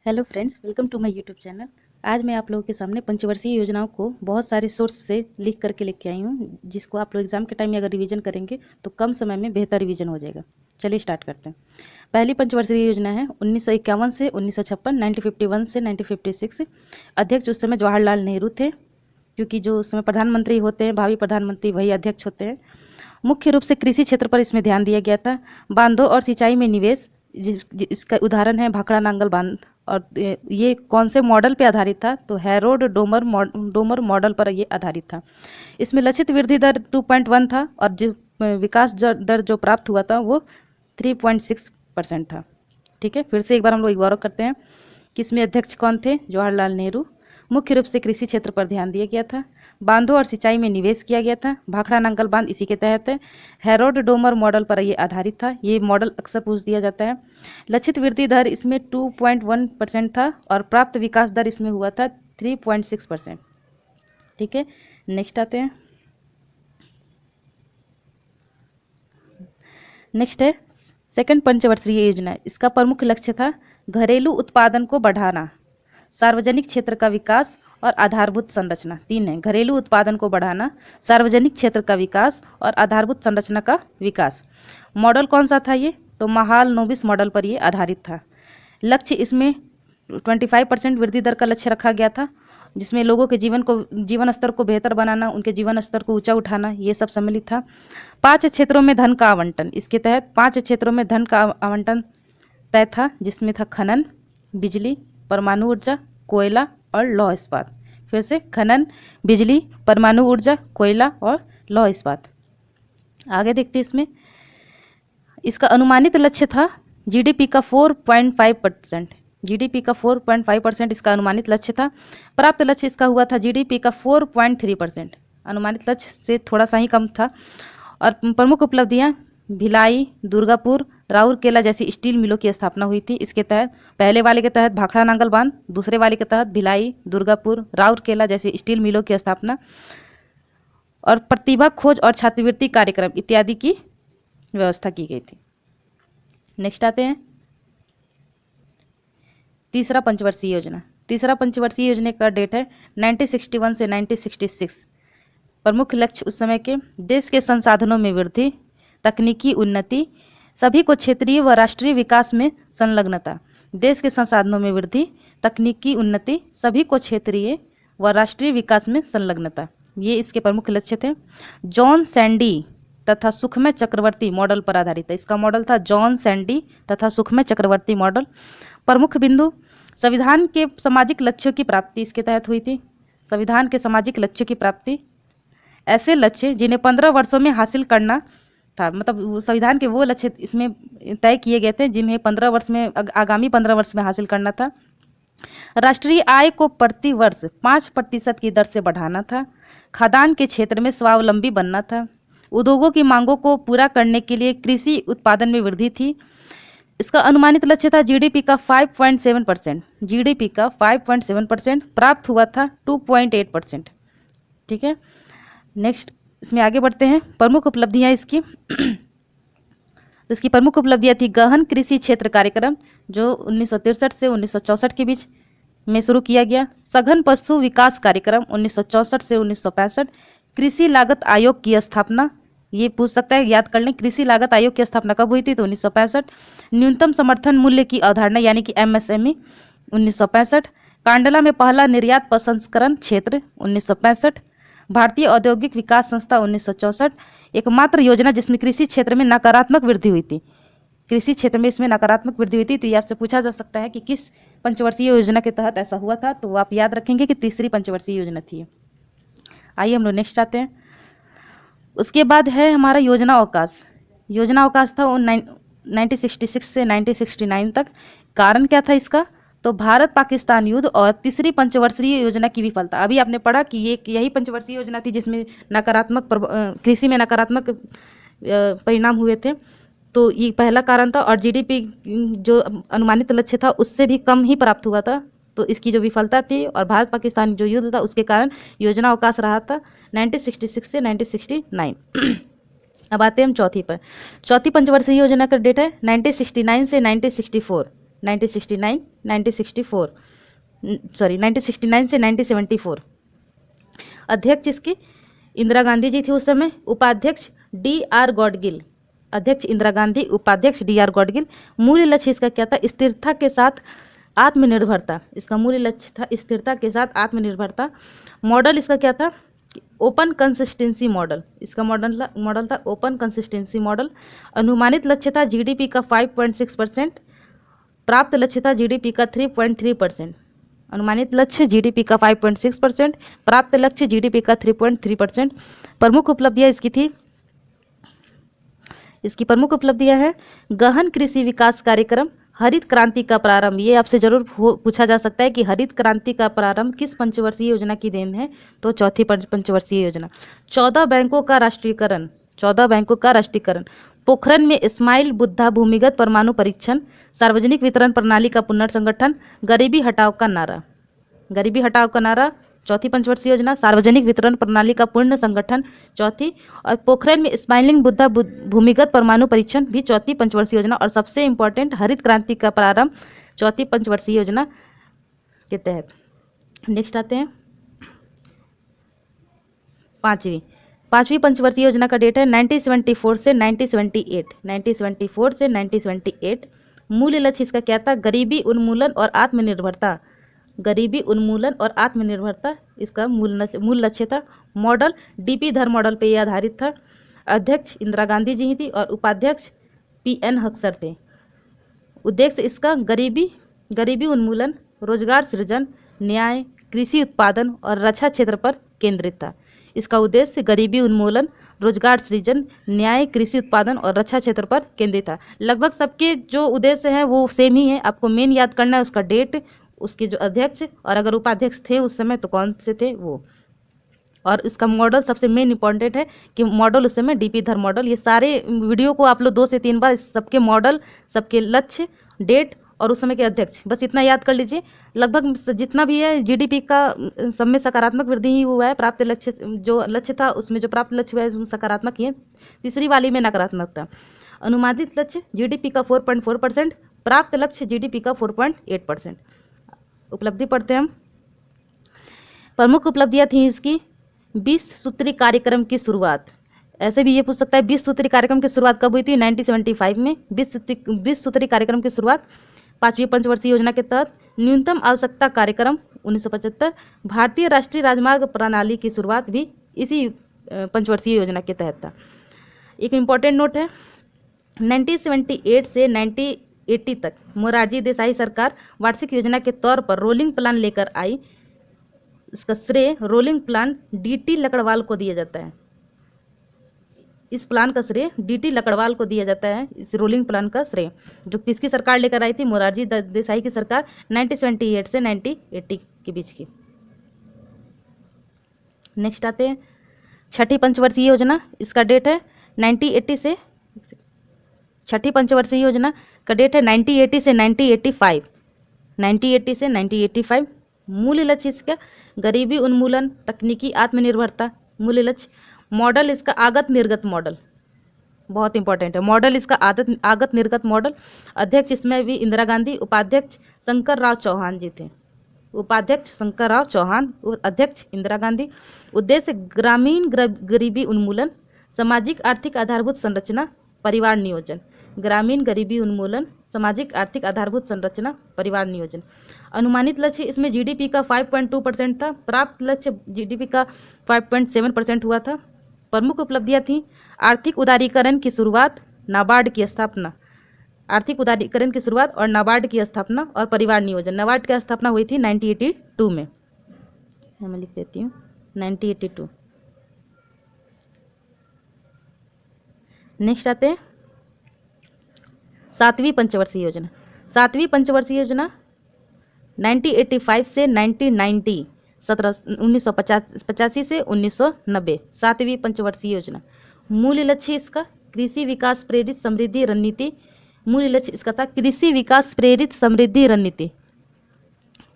Hello friends, welcome to my YouTube channel. आज मैं आप लोगों के सामने पंचवर्षीय योजनाओं को बहुत सारे सोर्स से लिख करके लेके आई हूँ, जिसको आप लोग एग्जाम के टाइम में अगर रिवीजन करेंगे तो कम समय में बेहतर रिवीजन हो जाएगा। चलिए स्टार्ट करते हैं। पहली पंचवर्षीय योजना है 1951 से 1956, 1951 से 1956। अध्यक्ष उस समय जवाहरलाल नेहरू थे, क्योंकि जो उस समय प्रधानमंत्री होते हैं, भावी प्रधानमंत्री, वही अध्यक्ष होते हैं। मुख्य रूप से कृषि क्षेत्र पर इसमें ध्यान दिया गया था। बांधों और सिंचाई में निवेश, इसका उदाहरण है भाखड़ा नांगल बांध। और ये कौन से मॉडल पे आधारित था? तो हैरोल्ड डोमर मॉडल पर ये आधारित था। इसमें लक्षित वृद्धि दर 2.1 था और जो विकास दर जो प्राप्त हुआ था वो 3.6% था। ठीक है, फिर से एक बार हम लोग एक बार करते हैं कि इसमें अध्यक्ष कौन थे? जवाहरलाल नेहरू। मुख्य रूप से कृषि क्षेत्र पर ध्यान दिया गया था। बांधों और सिंचाई में निवेश किया गया था। भाखड़ा नांगल बांध इसी के तहत है। हैरोल्ड डोमर मॉडल पर ये आधारित था। ये मॉडल अक्सर पूछ दिया जाता है। लक्षित वृद्धि दर इसमें 2.1% था और प्राप्त विकास दर इसमें हुआ था 3.6%। ठीक है, नेक्स्ट आते हैं। नेक्स्ट है सेकंड पंचवर्षीय योजना। इसका प्रमुख लक्ष्य था घरेलू उत्पादन को बढ़ाना, सार्वजनिक क्षेत्र का विकास और आधारभूत संरचना। 3 है, घरेलू उत्पादन को बढ़ाना, सार्वजनिक क्षेत्र का विकास और आधारभूत संरचना का विकास। मॉडल कौन सा था ये? तो महाल नोबिस मॉडल पर ये आधारित था। लक्ष्य इसमें 25% वृद्धि दर का लक्ष्य रखा गया था, जिसमें लोगों के जीवन स्तर को बेहतर बनाना, उनके जीवन स्तर को ऊंचा उठाना, ये सब सम्मिलित था। 5 क्षेत्रों में धन का आवंटन, इसके तहत 5 क्षेत्रों में धन का आवंटन तय था, जिसमें था खनन, बिजली, परमाणु ऊर्जा, कोयला और लौह इस्पात। फिर से खनन, बिजली, परमाणु ऊर्जा, कोयला और लौह इस्पात। आगे देखते हैं इसमें। इसका अनुमानित लक्ष्य था जीडीपी का 4.5%। जीडीपी का 4.5% इसका अनुमानित लक्ष्य था। प्राप्त लक्ष्य इसका हुआ था जीडीपी का 4.3%। अनुमानित लक्ष्य से थोड़ा सा ही कम था। और प्रमुख उपलब्धियां भिलाई, दुर्गापुर, राउरकेला जैसी स्टील मिलों की स्थापना हुई थी। इसके तहत पहले वाले के तहत भाखड़ा नांगल बांध, दूसरे वाले के तहत भिलाई, दुर्गापुर, राउरकेला जैसी स्टील मिलों की स्थापना और प्रतिभा खोज और छात्रवृत्ति कार्यक्रम इत्यादि की व्यवस्था की गई थी। नेक्स्ट आते हैं तीसरा पंचवर्षीय योजना। तीसरा पंचवर्षीय योजना का डेट है 1961 से 1966। प्रमुख लक्ष्य उस समय के देश के संसाधनों में वृद्धि, तकनीकी उन्नति, सभी को क्षेत्रीय व राष्ट्रीय विकास में संलग्नता। देश के संसाधनों में वृद्धि, तकनीकी उन्नति, सभी को क्षेत्रीय व राष्ट्रीय विकास में संलग्नता, ये इसके प्रमुख लक्ष्य थे। जॉन सैंडी तथा सुखमय चक्रवर्ती मॉडल पर आधारित है। इसका मॉडल था जॉन सैंडी तथा सुखमय चक्रवर्ती मॉडल। प्रमुख बिंदु संविधान के सामाजिक लक्ष्यों की प्राप्ति इसके तहत हुई थी। संविधान के सामाजिक लक्ष्यों की प्राप्ति, ऐसे लक्ष्य जिन्हें 15 वर्षों में हासिल करना था, मतलब संविधान के वो लक्ष्य इसमें तय किए गए थे जिन्हें 15 वर्ष में, आगामी 15 वर्ष में हासिल करना था। राष्ट्रीय आय को प्रति वर्ष 5% की दर से बढ़ाना था। खाद्यान्न के क्षेत्र में स्वावलंबी बनना था। उद्योगों की मांगों को पूरा करने के लिए कृषि उत्पादन में वृद्धि थी। इसका अनुमानित लक्ष्य था जीडीपी का 5.7%। जीडीपी का 5.7%, प्राप्त हुआ था 2.8%। ठीक है, नेक्स्ट इसमें आगे बढ़ते हैं। प्रमुख उपलब्धियां इसकी तो इसकी प्रमुख उपलब्धियां थी गहन कृषि क्षेत्र कार्यक्रम, जो 1963 से 1964 के बीच में शुरू किया गया। सघन पशु विकास कार्यक्रम 1964 से 1965। कृषि लागत आयोग की स्थापना, ये पूछ सकता है, याद कर लें, कृषि लागत आयोग की स्थापना कब हुई थी? तो 1965। न्यूनतम समर्थन मूल्य की अवधारणा यानी कि एमएसएमई 1965। कांडला में पहला निर्यात प्रसंस्करण क्षेत्र 1965। भारतीय औद्योगिक विकास संस्था 1964। एकमात्र योजना जिसमें कृषि क्षेत्र में नकारात्मक वृद्धि हुई थी। कृषि क्षेत्र में इसमें नकारात्मक वृद्धि हुई थी, तो ये आपसे पूछा जा सकता है कि किस पंचवर्षीय योजना के तहत ऐसा हुआ था, तो आप याद रखेंगे कि तीसरी पंचवर्षीय योजना थी। आइए हम लोग नेक्स्ट आते हैं। उसके बाद है हमारा योजना अवकाश। योजना अवकाश था 1966 से 1969 तक। कारण क्या था इसका? तो भारत पाकिस्तान युद्ध और तीसरी पंचवर्षीय योजना की विफलता। अभी आपने पढ़ा कि ये यही पंचवर्षीय योजना थी जिसमें नकारात्मक कृषि में नकारात्मक परिणाम हुए थे, तो ये पहला कारण था। और जीडीपी जो अनुमानित लक्ष्य था उससे भी कम ही प्राप्त हुआ था, तो इसकी जो विफलता थी और भारत पाकिस्तान जो युद्ध था उसके कारण योजना अवकाश रहा था 1966 से 1969। अब आते हैं हम चौथी पर। चौथी पंचवर्षीय योजना का डेट है 1969 से 1964। 1969 1964 1969 से 1974। अध्यक्ष इसकी इंदिरा गांधी जी थी उस समय, उपाध्यक्ष D.R. गॉडगिल। अध्यक्ष इंदिरा गांधी, उपाध्यक्ष D.R. गॉडगिल। मूल लक्ष्य इसका क्या था? स्थिरता के साथ आत्मनिर्भरता। इसका मूल लक्ष्य था स्थिरता के साथ आत्मनिर्भरता। मॉडल इसका क्या था? Open consistency model. इसका मॉडल था ओपन कंसिस्टेंसी मॉडल। अनुमानित लक्ष्य था जीडीपी का 5.6%, प्राप्त लक्ष्य था जीडीपी का 3.3%। अनुमानित लक्ष्य जीडीपी का 5.6%, प्राप्त लक्ष्य जीडीपी का 3.3%। प्रमुख उपलब्धियां इसकी थी, इसकी प्रमुख उपलब्धियां हैं गहन कृषि विकास कार्यक्रम, हरित क्रांति का प्रारंभ। ये आपसे जरूर पूछा जा सकता है कि हरित क्रांति का प्रारंभ किस पंचवर्षीय योजना की देन है? तो चौथी पंचवर्षीय योजना। 14 बैंकों का राष्ट्रीयकरण, 14 बैंकों का राष्ट्रीयकरण। पोखरण में इस्माइल बुद्धा भूमिगत परमाणु परीक्षण, सार्वजनिक वितरण प्रणाली का पुनर्संगठन, गरीबी हटाओ का नारा। गरीबी हटाओ का नारा चौथी पंचवर्षीय योजना। सार्वजनिक वितरण प्रणाली का पूर्ण संगठन चौथी, और पोखरण में इस्माइलिंग बुद्धा भूमिगत परमाणु परीक्षण भी चौथी पंचवर्षीय योजना। और सबसे इंपॉर्टेंट हरित क्रांति का प्रारंभ चौथी पंचवर्षीय योजना के तहत। नेक्स्ट आते हैं पांचवी पंचवर्षीय योजना का डेट है 1974 से 1978। 1974 से 1978। मूल लक्ष्य इसका क्या था? गरीबी उन्मूलन और आत्मनिर्भरता। गरीबी उन्मूलन और आत्मनिर्भरता इसका मूल लक्ष्य था। मॉडल डीपी धर मॉडल पे यह आधारित था। अध्यक्ष इंदिरा गांधी जी ही थी और उपाध्यक्ष PN हक्सर थे। उद्देश्य इसका गरीबी उन्मूलन, रोजगार सृजन, न्याय, कृषि उत्पादन और रक्षा क्षेत्र पर केंद्रित था। इसका उद्देश्य गरीबी उन्मूलन, रोजगार सृजन, न्याय, कृषि उत्पादन और रक्षा क्षेत्र पर केंद्रित था। लगभग सबके जो उद्देश्य हैं वो सेम ही है। आपको मेन याद करना है उसका डेट, उसके जो अध्यक्ष और अगर उपाध्यक्ष थे उस समय तो कौन से थे वो, और इसका मॉडल सबसे मेन इंपॉर्टेंट है कि मॉडल उस समय डीपी धर मॉडल। ये सारे वीडियो को आप लोग 2 से 3 बार सबके मॉडल, सबके लक्ष्य, डेट और उस समय के अध्यक्ष, बस इतना याद कर लीजिए। लगभग जितना भी है जीडीपी का सब में सकारात्मक वृद्धि ही हुआ है। प्राप्त लक्ष्य जो लक्ष्य था उसमें जो प्राप्त लक्ष्य हुआ है उसमें सकारात्मक ही है, तीसरी वाली में नकारात्मक था। अनुमानित लक्ष्य जीडीपी का 4.4%, प्राप्त लक्ष्य जीडीपी का 4.8%। उपलब्धि पढ़ते हैं हम। प्रमुख उपलब्धियां थी इसकी 20 सूत्री कार्यक्रम की शुरुआत। ऐसे भी ये पूछ सकता है 20 सूत्री कार्यक्रम की शुरुआत कब हुई थी? 1975 में 20 सूत्री कार्यक्रम की शुरुआत। पांचवी पंचवर्षीय योजना के तहत न्यूनतम आवश्यकता कार्यक्रम 1975। भारतीय राष्ट्रीय राजमार्ग प्रणाली की शुरुआत भी इसी पंचवर्षीय योजना के तहत था। एक इम्पॉर्टेंट नोट है 1978 से 1980 तक मोरारजी देसाई सरकार वार्षिक योजना के तौर पर रोलिंग प्लान लेकर आई। इसका श्रेय रोलिंग प्लान DT लकड़वाल को दिया जाता है। इस प्लान का श्रेय DT लकड़वाल को दिया जाता है। इस रोलिंग प्लान का श्रेय जो किसकी सरकार लेकर आई थी? मोरारजी देसाई की सरकार 1978 से 1980 के बीच की। नेक्स्ट आते हैं छठी पंचवर्षीय योजना। इसका डेट है 1980 से, छठी पंचवर्षीय योजना का डेट है 1980 से 1985। 1980 से 1985। मूल लक्ष्य इसका गरीबी उन्मूलन, तकनीकी आत्मनिर्भरता। मूल लक्ष्य मॉडल इसका आगत निर्गत मॉडल, बहुत इंपॉर्टेंट है मॉडल इसका आगत निर्गत मॉडल। अध्यक्ष इसमें भी इंदिरा गांधी, उपाध्यक्ष शंकर राव चौहान जी थे। उपाध्यक्ष शंकर राव चौहान, अध्यक्ष इंदिरा गांधी। उद्देश्य ग्रामीण गरीबी उन्मूलन, सामाजिक आर्थिक आधारभूत संरचना, परिवार नियोजन। ग्रामीण गरीबी उन्मूलन, सामाजिक आर्थिक आधारभूत संरचना, परिवार नियोजन। अनुमानित लक्ष्य इसमें जीडीपी का 5.2% था। प्राप्त लक्ष्य जीडीपी का 5.7% हुआ था। प्रमुख उपलब्धियां थी आर्थिक उदारीकरण की शुरुआत, नाबार्ड की स्थापना। आर्थिक उदारीकरण की शुरुआत और नाबार्ड की स्थापना और परिवार नियोजन। नाबार्ड की स्थापना हुई थी 1982 में। मैं लिख देती हूँ 1982। नेक्स्ट आते हैं सातवीं पंचवर्षीय योजना। सातवीं पंचवर्षीय योजना 1985 से 1990, 1985 से 1990। सातवीं पंचवर्षीय योजना। मूल लक्ष्य इसका कृषि विकास प्रेरित समृद्धि रणनीति। मूल लक्ष्य इसका था कृषि विकास प्रेरित समृद्धि रणनीति।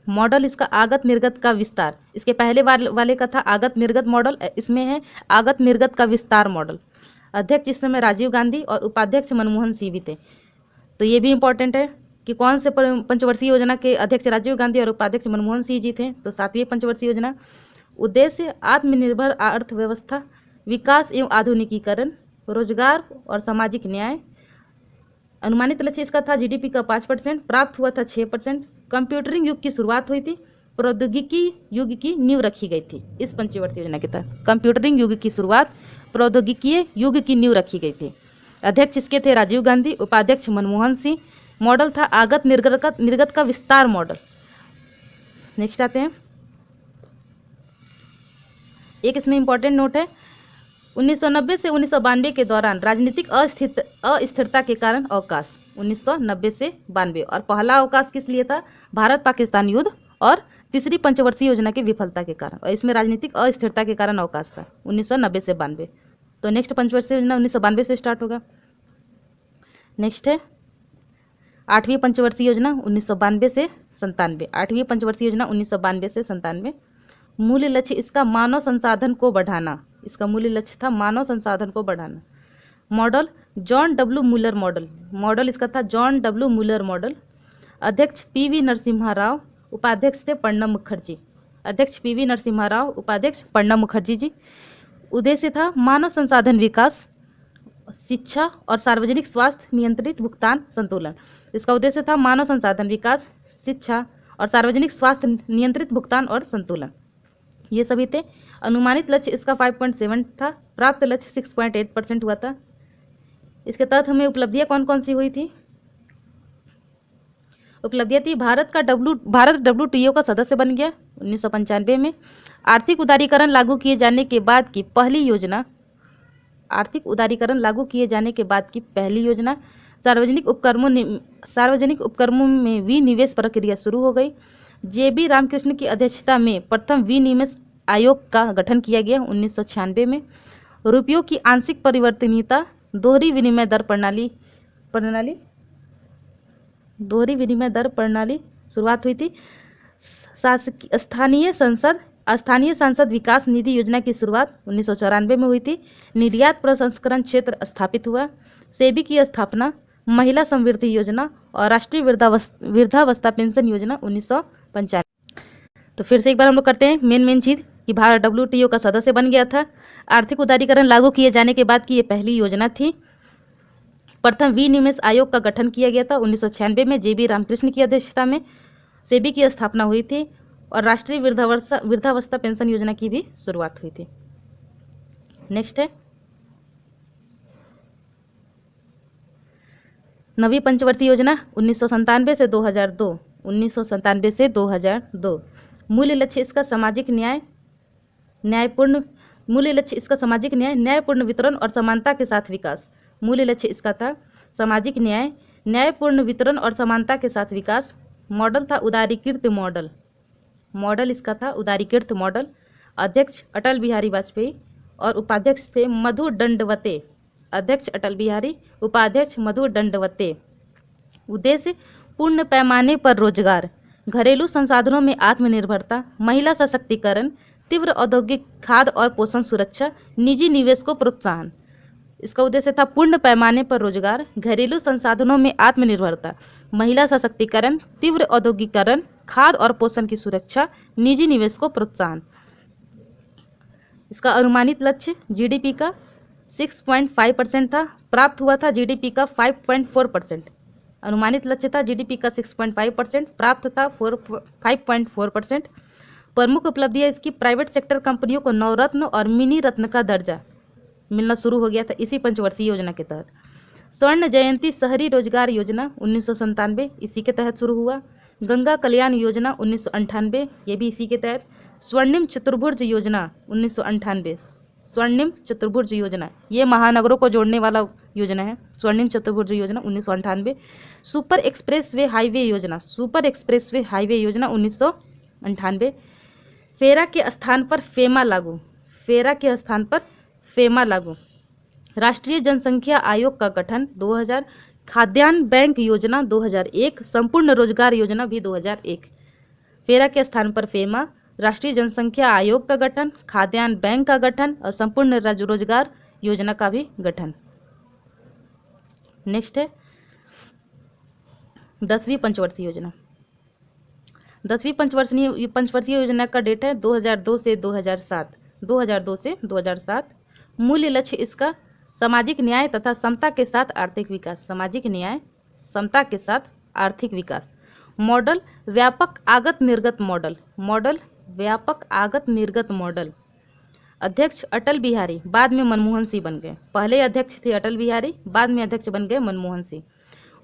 मॉडल इसका आगत निर्गत का विस्तार। इसके पहले वाले का था आगत निर्गत मॉडल, इसमें है आगत निर्गत का विस्तार मॉडल। अध्यक्ष इस समय राजीव गांधी और उपाध्यक्ष मनमोहन सिंह भी थे, तो ये भी इंपॉर्टेंट है। कि कौन से पंचवर्षीय योजना के अध्यक्ष राजीव गांधी और उपाध्यक्ष मनमोहन सिंह जी थे, तो 7वीं पंचवर्षीय योजना। उद्देश्य आत्मनिर्भर अर्थव्यवस्था, विकास एवं आधुनिकीकरण, रोजगार और सामाजिक न्याय। अनुमानित लक्ष्य इसका था जीडीपी का 5%, प्राप्त हुआ था 6%। कंप्यूटरिंग युग की शुरुआत हुई थी, प्रौद्योगिकी युग की नींव रखी गई थी। इस पंचवर्षीय योजना के तहत कंप्यूटरिंग युग की शुरुआत, प्रौद्योगिकीय युग की नींव रखी गई थी। अध्यक्ष इसके थे राजीव गांधी, उपाध्यक्ष मनमोहन सिंह। मॉडल था आगत निर्गत का विस्तार मॉडल। नेक्स्ट आते हैं, एक इसमें इंपॉर्टेंट नोट है, 1990 से 1992 के दौरान राजनीतिक अस्थिरता के कारण अवकाश, 1990 से 92। और पहला अवकाश किस लिए था? भारत पाकिस्तान युद्ध और तीसरी पंचवर्षीय योजना की विफलता के कारण। और इसमें राजनीतिक अस्थिरता के कारण अवकाश था 1990 से 92। तो नेक्स्ट पंचवर्षीय योजना 1992 से स्टार्ट होगा। नेक्स्ट है 8वीं पंचवर्षीय योजना 1992 से 97। 8वीं पंचवर्षीय योजना 1992 से 97। मूल लक्ष्य इसका मानव संसाधन को बढ़ाना। इसका मूल लक्ष्य था मानव संसाधन को बढ़ाना। मॉडल जॉन डब्ल्यू मुलर मॉडल। मॉडल इसका था जॉन डब्ल्यू मुलर मॉडल। अध्यक्ष पीवी नरसिम्हा राव, उपाध्यक्ष थे प्रणब मुखर्जी। अध्यक्ष पीवी नरसिम्हा राव, उपाध्यक्ष प्रणब मुखर्जी जी। उद्देश्य था मानव संसाधन विकास, शिक्षा और सार्वजनिक स्वास्थ्य नियंत्रित भुगतान संतुलन। इसका उद्देश्य था मानव संसाधन विकास, शिक्षा और सार्वजनिक स्वास्थ्य नियंत्रित भुगतान और संतुलन, ये सभी थे। अनुमानित लक्ष्य इसका 5.7 था, प्राप्त लक्ष्य 6.8% हुआ था। इसके तहत हमें उपलब्धियां कौन कौन सी हुई थी? उपलब्धियां थी, भारत WTO का सदस्य बन गया 1995 में। आर्थिक उदारीकरण लागू किए जाने के बाद की पहली योजना, आर्थिक उदारीकरण लागू किए जाने के बाद की पहली योजना। सार्वजनिक उपक्रमों में विनिवेश प्रक्रिया शुरू हो गई। JB रामकृष्ण की अध्यक्षता में प्रथम विनिवेश आयोग का गठन किया गया 1996 में। रुपयों की आंशिक परिवर्तनीयता, दोहरी विनिमय दर प्रणाली शुरुआत हुई थी। स्थानीय संसद विकास निधि योजना की शुरुआत 1994 में हुई थी। निर्यात प्रसंस्करण क्षेत्र स्थापित हुआ। सेबी की स्थापना, महिला समृद्धि योजना और राष्ट्रीय वृद्धावस्था पेंशन योजना 1995। तो फिर से एक बार हम लोग करते हैं मेन चीज़ कि भारत WTO का सदस्य बन गया था। आर्थिक उदारीकरण लागू किए जाने के बाद की ये पहली योजना थी। प्रथम विनिवेश आयोग का गठन किया गया था 1996 में। JB रामकृष्ण की अध्यक्षता में सेबी की स्थापना हुई थी और राष्ट्रीय वृद्धावस्था पेंशन योजना की भी शुरुआत हुई थी। नेक्स्ट है 9वीं पंचवर्षीय योजना 1997 से 2002। 1997 से 2002। मूल लक्ष्य इसका सामाजिक न्याय, न्यायपूर्ण वितरण और समानता के साथ विकास। मूल लक्ष्य इसका था सामाजिक न्याय, न्यायपूर्ण वितरण और समानता के साथ विकास। मॉडल था उदारीकृत मॉडल। मॉडल इसका था उदारीकृत मॉडल। अध्यक्ष अटल बिहारी वाजपेयी और उपाध्यक्ष थे मधु दंडवते। अध्यक्ष अटल बिहारी, उपाध्यक्ष मधु दंडवते। उद्देश्य पूर्ण पैमाने पर रोजगार, घरेलू संसाधनों में आत्मनिर्भरता, महिला सशक्तिकरण, तीव्र औद्योगिक खाद्य और पोषण सुरक्षा, निजी निवेश को प्रोत्साहन। इसका उद्देश्य था पूर्ण पैमाने पर रोजगार, घरेलू संसाधनों में आत्मनिर्भरता, महिला सशक्तिकरण, तीव्र औद्योगिकरण, खाद्य और पोषण की सुरक्षा, निजी निवेश को प्रोत्साहन। इसका अनुमानित लक्ष्य जीडीपी का 6.5% था, प्राप्त हुआ था जीडीपी का 5.4%। अनुमानित लक्ष्य था जीडीपी का 6.5%, प्राप्त था 5.4%। प्रमुख उपलब्धियां इसकी प्राइवेट सेक्टर कंपनियों को नवरत्न और मिनी रत्न का दर्जा मिलना शुरू हो गया था इसी पंचवर्षीय योजना के तहत। स्वर्ण जयंती शहरी रोजगार योजना 1997 इसी के तहत शुरू हुआ। गंगा कल्याण योजना 1998, ये भी इसी के तहत। स्वर्णिम चतुर्भुज योजना 1998। स्वर्णिम चतुर्भुज योजना ये महानगरों को जोड़ने वाला योजना है। स्वर्णिम चतुर्भुज योजना 1998। सुपर एक्सप्रेसवे हाईवे योजना 1998। फेरा के स्थान पर फेमा लागू। फेरा के स्थान पर फेमा लागू। राष्ट्रीय जनसंख्या आयोग का गठन 2000। खाद्यान्न बैंक योजना 2001। संपूर्ण रोजगार योजना भी 2001। फेरा के स्थान पर फेमा, राष्ट्रीय जनसंख्या आयोग का गठन, खाद्यान्न बैंक का गठन और संपूर्ण रोजगार योजना का भी गठन। नेक्स्ट है 10वीं पंचवर्षीय योजना। 10वीं पंचवर्षीय योजना का डेट है 2002 से 2007। 2002 से 2007। मूल्य लक्ष्य इसका सामाजिक न्याय तथा समता के साथ आर्थिक विकास। सामाजिक न्याय समता के साथ आर्थिक विकास। मॉडल व्यापक आगत निर्गत मॉडल। मॉडल व्यापक आगत निर्गत मॉडल। अध्यक्ष अटल बिहारी, बाद में मनमोहन सिंह बन गए। पहले अध्यक्ष थे अटल बिहारी, बाद में अध्यक्ष बन गए मनमोहन सिंह।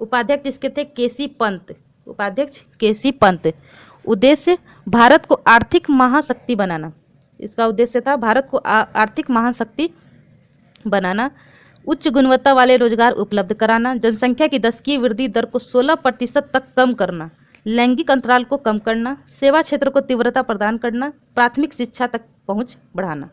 उपाध्यक्ष इसके थे केसी पंत। उपाध्यक्ष केसी पंत। उद्देश्य भारत को आर्थिक महाशक्ति बनाना। इसका उद्देश्य था भारत को आर्थिक महाशक्ति बनाना। उच्च गुणवत्ता वाले रोजगार उपलब्ध कराना। जनसंख्या की 10 की वृद्धि दर को 16% तक कम करना। लैंगिक अंतराल को कम करना। सेवा क्षेत्र को तीव्रता प्रदान करना। प्राथमिक शिक्षा तक पहुंच बढ़ाना।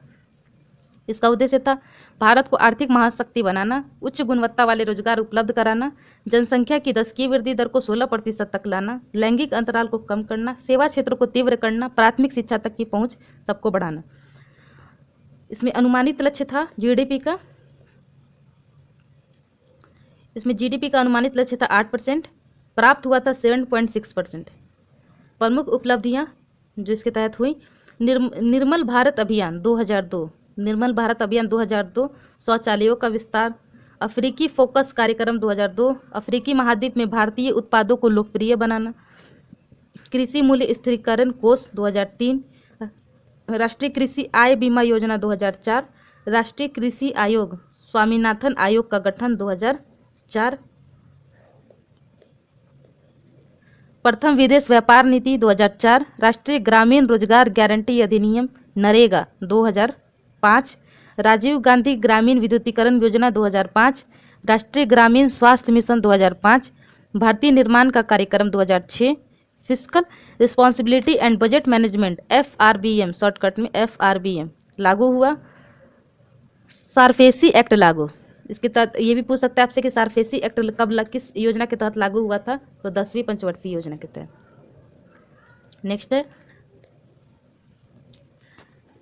इसका उद्देश्य था भारत को आर्थिक महाशक्ति बनाना, उच्च गुणवत्ता वाले रोजगार उपलब्ध कराना, जनसंख्या की 10 की वृद्धि दर को 16% तक लाना, लैंगिक अंतराल को कम करना, सेवा क्षेत्र को तीव्र करना, प्राथमिक शिक्षा तक की पहुंच सबको बढ़ाना। इसमें अनुमानित लक्ष्य था जीडीपी का। इसमें जीडीपी का अनुमानित लक्ष्य था 8%, प्राप्त हुआ था 7.6%। प्रमुख उपलब्धियां जो इसके तहत हुई, निर्मल भारत अभियान 2002। निर्मल भारत अभियान 2002। शौचालयों का विस्तार। अफ्रीकी फोकस कार्यक्रम 2002। अफ्रीकी महाद्वीप में भारतीय उत्पादों को लोकप्रिय बनाना। कृषि मूल्य स्थिरीकरण कोष 2003। राष्ट्रीय कृषि आय बीमा योजना 2004। राष्ट्रीय कृषि आयोग स्वामीनाथन आयोग का गठन 2004। प्रथम विदेश व्यापार नीति 2004। राष्ट्रीय ग्रामीण रोजगार गारंटी अधिनियम नरेगा 2005। राजीव गांधी ग्रामीण विद्युतीकरण योजना 2005। राष्ट्रीय ग्रामीण स्वास्थ्य मिशन 2005। भारतीय निर्माण का कार्यक्रम 2006। Fiscal responsibility and budget management FRBM, shortcut में FRBM लागू हुआ। सारफेसी एक्ट लागू। इसके तहत ये भी पूछ सकते हैं आपसे कि सारफेसी एक्ट कब किस योजना के तहत लागू हुआ था, तो 10वीं पंचवर्षीय योजना के तहत। नेक्स्ट है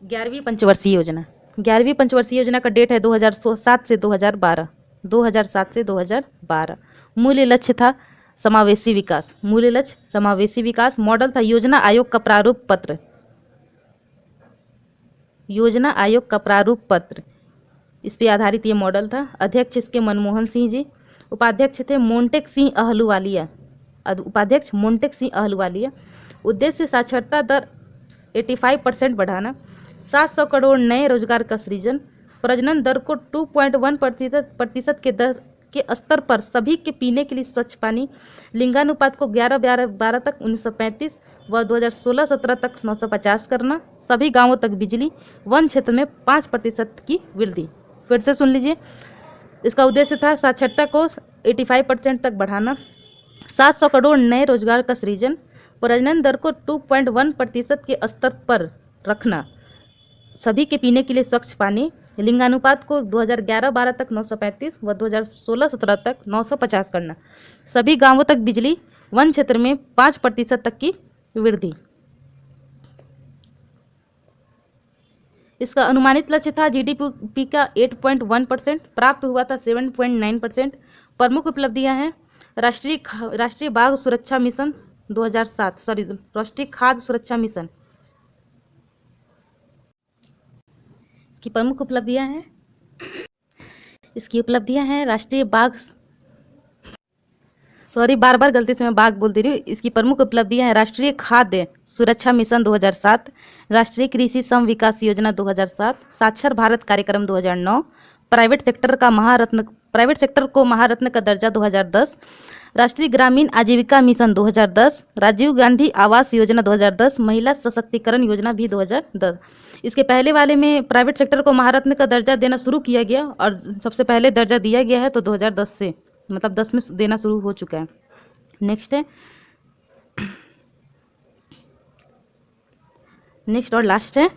11वीं पंचवर्षीय योजना। 11वीं पंचवर्षीय योजना का डेट है 2007 से 2012। 2007 से 2012। मूल्य लक्ष्य था समावेशी विकास। मूल्य लक्ष्य समावेशी विकास। मॉडल था योजना आयोग का प्रारूप पत्र। योजना आयोग का प्रारूप पत्र, इस पे आधारित ये मॉडल था। अध्यक्ष इसके मनमोहन सिंह जी। उपाध्यक्ष थे मोंटेक सिंह अहलूवालिया। उपाध्यक्ष मोंटेक सिंह अहलूवालिया। उद्देश्य साक्षरता दर 85% बढ़ाना। 700 करोड़ नए रोजगार का सृजन। प्रजनन दर को 2.1% के दर के स्तर पर सभी के पीने के लिए स्वच्छ पानी। लिंगानुपात को 11-12 तक 1935 व 2016-17 तक 950 करना। सभी गांवों तक बिजली। वन क्षेत्र में 5% की वृद्धि। फिर से सुन लीजिए, इसका उद्देश्य था साक्षरता को 85% तक बढ़ाना। 700 करोड़ नए रोजगार का सृजन। प्रजनन दर को 2.1% के स्तर पर रखना। सभी के पीने के लिए स्वच्छ पानी। लिंगानुपात को 2011-12 तक 935 व 2016-17 तक 950 करना। सभी गांवों तक बिजली। वन क्षेत्र में 5% तक की वृद्धि। इसका अनुमानित लक्ष्य था जीडीपी का 8.1%, प्राप्त हुआ था 7.9%। प्रमुख उपलब्धियां हैं राष्ट्रीय बाघ सुरक्षा मिशन 2007, राष्ट्रीय खाद्य सुरक्षा मिशन। इसकी प्रमुख उपलब्धियां हैं, राष्ट्रीय बाघ, बार बार गलती से मैं बाघ बोल दे रही हूँ। इसकी प्रमुख उपलब्धियां हैं राष्ट्रीय खाद्य सुरक्षा मिशन 2007, राष्ट्रीय कृषि सम विकास योजना 2007, साक्षर भारत कार्यक्रम 2009, प्राइवेट सेक्टर को महारत्न का दर्जा 2010, राष्ट्रीय ग्रामीण आजीविका मिशन 2010, राजीव गांधी आवास योजना 2010, महिला सशक्तिकरण योजना भी 2010। इसके पहले वाले में प्राइवेट सेक्टर को महारत्न का दर्जा देना शुरू किया गया और सबसे पहले दर्जा दिया गया है तो 2010 से, मतलब 10 में देना शुरू हो चुका है। नेक्स्ट और लास्ट है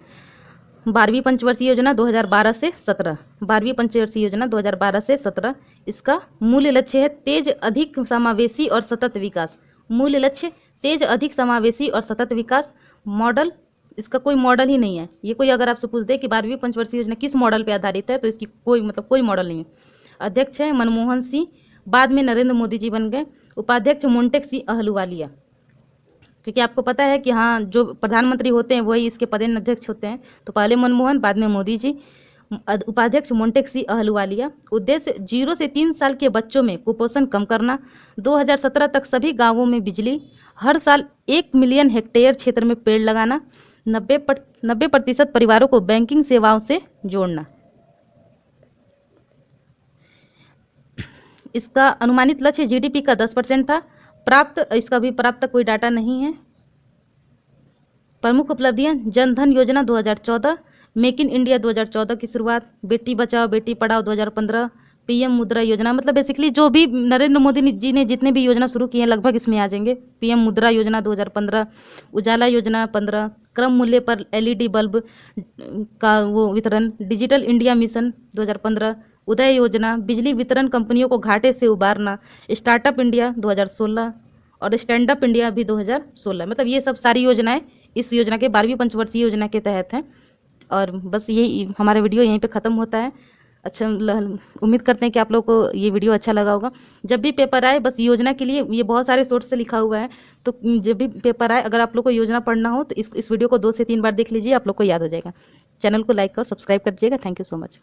12वीं पंचवर्षीय योजना 2012 से 17। 12वीं पंचवर्षीय योजना 2012 से 17। इसका मूल्य लक्ष्य है तेज, अधिक समावेशी और सतत विकास। मूल्य लक्ष्य तेज, अधिक समावेशी और सतत विकास। मॉडल, इसका कोई मॉडल ही नहीं है। ये कोई अगर आपसे पूछ दे कि 12वीं पंचवर्षीय योजना किस मॉडल पे आधारित है तो इसकी कोई मॉडल नहीं है। अध्यक्ष है मनमोहन सिंह, बाद में नरेंद्र मोदी जी बन गए। उपाध्यक्ष मोंटेक सी अहलुवालिया, क्योंकि आपको पता है कि हाँ, जो प्रधानमंत्री होते हैं वही इसके पदेन अध्यक्ष होते हैं, तो पहले मनमोहन, बाद में मोदी जी। उपाध्यक्ष मोंटेक सी अहलुवालिया। उद्देश्य 0 से 3 साल के बच्चों में कुपोषण कम करना, 2017 तक सभी गांवों में बिजली, हर साल 1 मिलियन हेक्टेयर क्षेत्र में पेड़ लगाना, 90% परिवारों को बैंकिंग सेवाओं से जोड़ना। इसका अनुमानित लक्ष्य जीडीपी का 10% था। इसका भी प्राप्त कोई डाटा नहीं है। प्रमुख उपलब्धियां: जन धन योजना 2014, मेक इन इंडिया 2014 की शुरुआत, बेटी बचाओ बेटी पढ़ाओ 2015, पीएम मुद्रा योजना, मतलब बेसिकली जो भी नरेंद्र मोदी जी ने जितने भी योजना शुरू किए हैं लगभग इसमें आ जाएंगे। पीएम मुद्रा योजना 2015, उजाला योजना 15, क्रम मूल्य पर एलईडी बल्ब का वो वितरण, डिजिटल इंडिया मिशन 2015, उदय योजना, बिजली वितरण कंपनियों को घाटे से उबारना, स्टार्टअप इंडिया 2016 और स्टैंड अप इंडिया भी 2016। मतलब ये सब सारी योजनाएं इस योजना के 12वीं पंचवर्षीय योजना के तहत हैं। और बस यही हमारा वीडियो यहीं पे ख़त्म होता है। अच्छा, उम्मीद करते हैं कि आप लोगों को ये वीडियो अच्छा लगा होगा। जब भी पेपर आए, बस योजना के लिए ये बहुत सारे सोर्स से लिखा हुआ है, तो जब भी पेपर आए अगर आप लोग को योजना पढ़ना हो तो इस वीडियो को 2 से 3 बार देख लीजिए, आप लोग को याद हो जाएगा। चैनल को लाइक और सब्सक्राइब कर दीजिएगा। Thank you so much.